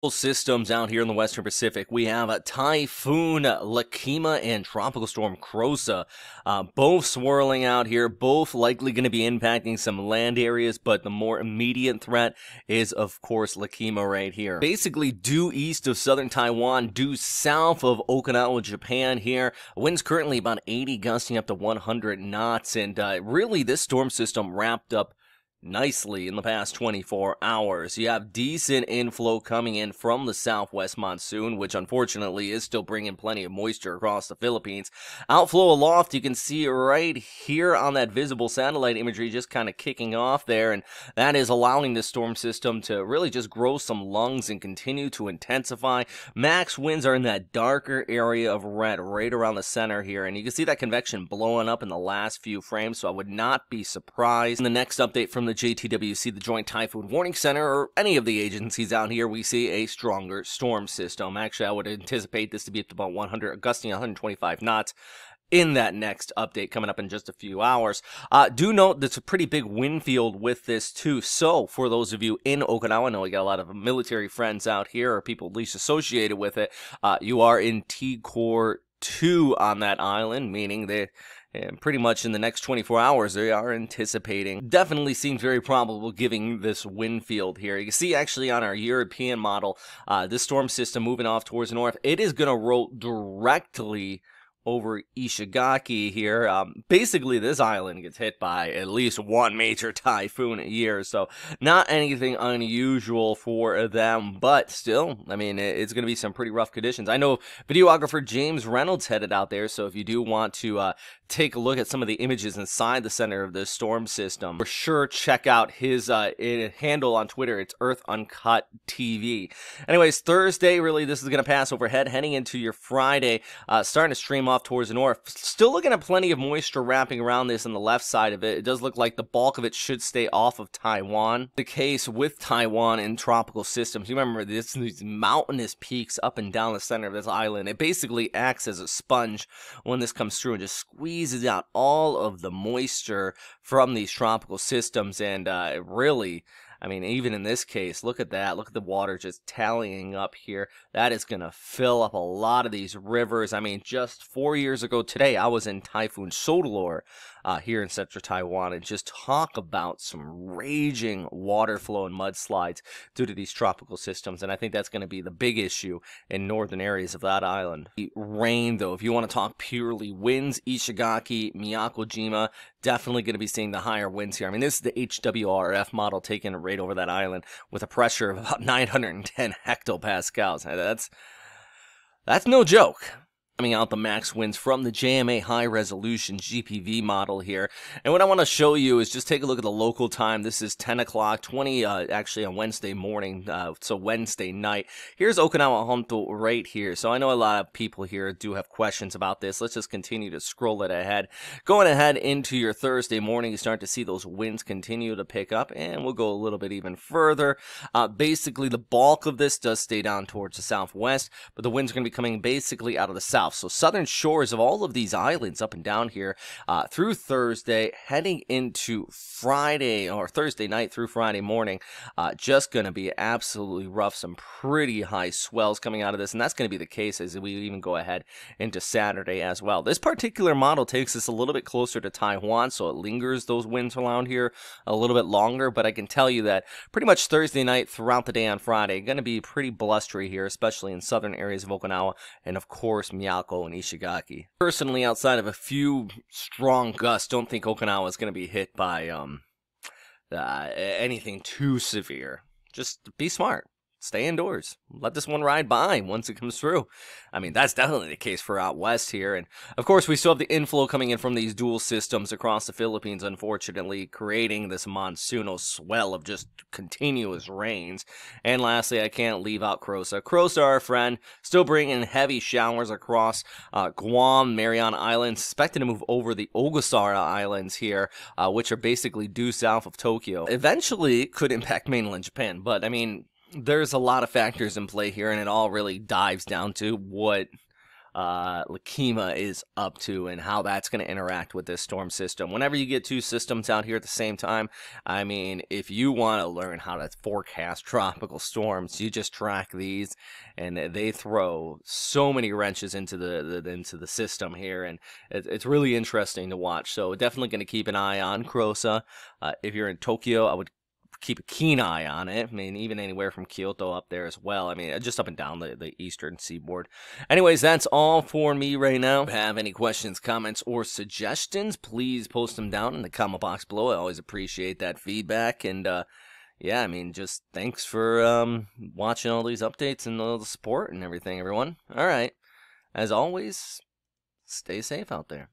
Systems out here in the Western Pacific. We have a Typhoon Lekima and Tropical Storm Krosa, both swirling out here, both likely going to be impacting some land areas, but the more immediate threat is, of course, Lekima right here. Basically due east of southern Taiwan, due south of Okinawa, Japan here. Winds currently about 80, gusting up to 100 knots, and really this storm system wrapped up nicely in the past 24 hours. You have decent inflow coming in from the southwest monsoon, which unfortunately is still bringing plenty of moisture across the Philippines. Outflow aloft, you can see right here on that visible satellite imagery just kind of kicking off there, and that is allowing the storm system to really just grow some lungs and continue to intensify. Max winds are in that darker area of red right around the center here, and you can see that convection blowing up in the last few frames, so I would not be surprised. In the next update from the JTWC, the Joint Typhoon Warning Center, or any of the agencies out here, we see a stronger storm system. Actually, I would anticipate this to be at about 100, gusting 125 knots in that next update coming up in just a few hours. Do note there's a pretty big wind field with this too, so for those of you in Okinawa, I know we got a lot of military friends out here, or people at least associated with it, you are in T-Core 2 on that island, meaning they and pretty much in the next 24 hours, they are anticipating. Definitely seems very probable given this wind field here. You can see actually on our European model, this storm system moving off towards the north, it is going to roll directly over Ishigaki here. Basically, this island gets hit by at least one major typhoon a year, so not anything unusual for them, but still, I mean, it's going to be some pretty rough conditions. I know videographer James Reynolds headed out there, so if you do want to take a look at some of the images inside the center of this storm system, for sure check out his handle on Twitter. It's Earth Uncut TV. Anyways, Thursday, really, this is going to pass overhead, heading into your Friday, starting to stream off towards the north. Still looking at plenty of moisture wrapping around this on the left side of it. It does look like the bulk of it should stay off of Taiwan. The case with Taiwan and tropical systems, you remember these mountainous peaks up and down the center of this island. It basically acts as a sponge when this comes through and just squeezes out all of the moisture from these tropical systems, and really, I mean, even in this case, look at that. Look at the water just tallying up here. That is going to fill up a lot of these rivers. I mean, just 4 years ago today, I was in Typhoon Sodalor here in central Taiwan, and just talk about some raging water flow and mudslides due to these tropical systems. And I think that's going to be the big issue in northern areas of that island. The rain, though, if you want to talk purely winds, Ishigaki, Ishigaki Jima, definitely going to be seeing the higher winds here. I mean, this is the HWRF model taking it right over that island with a pressure of about 910 hectopascals. That's no joke. Coming out the max winds from the JMA high resolution GPV model here. And what I want to show you is just take a look at the local time. This is 10 o'clock, actually on Wednesday morning, so Wednesday night. Here's Okinawa Honto right here. So I know a lot of people here do have questions about this. Let's just continue to scroll it ahead. Going ahead into your Thursday morning, you start to see those winds continue to pick up, and we'll go a little bit even further. Basically, the bulk of this does stay down towards the southwest, but the winds are going to be coming basically out of the south. So southern shores of all of these islands up and down here through Thursday, heading into Friday, or Thursday night through Friday morning, just going to be absolutely rough. Some pretty high swells coming out of this, and that's going to be the case as we even go ahead into Saturday as well. This particular model takes us a little bit closer to Taiwan, so it lingers those winds around here a little bit longer, but I can tell you that pretty much Thursday night throughout the day on Friday, going to be pretty blustery here, especially in southern areas of Okinawa, and of course Miyako and Ishigaki. Personally, outside of a few strong gusts, don't think Okinawa is going to be hit by anything too severe. Just be smart. Stay indoors. Let this one ride by once it comes through. I mean, that's definitely the case for out west here. And, of course, we still have the inflow coming in from these dual systems across the Philippines, unfortunately, creating this monsoonal swell of just continuous rains. And, lastly, I can't leave out Krosa. Krosa, our friend, still bringing heavy showers across Guam, Mariana Islands, expected to move over the Ogasawara Islands here, which are basically due south of Tokyo. Eventually, it could impact mainland Japan, but, I mean, there's a lot of factors in play here, and it all really dives down to what Lekima is up to and how that's going to interact with this storm system. Whenever you get two systems out here at the same time, I mean, if you want to learn how to forecast tropical storms, you just track these, and they throw so many wrenches into the system here, and it's really interesting to watch. So definitely going to keep an eye on Krosa. If you're in Tokyo, I would keep a keen eye on it. I mean, even anywhere from Kyoto up there as well. I mean, just up and down the eastern seaboard. Anyways, that's all for me right now. If you have any questions, comments, or suggestions, please post them down in the comment box below. I always appreciate that feedback. And yeah, I mean, just thanks for watching all these updates and all the support and everything, everyone. All right. As always, stay safe out there.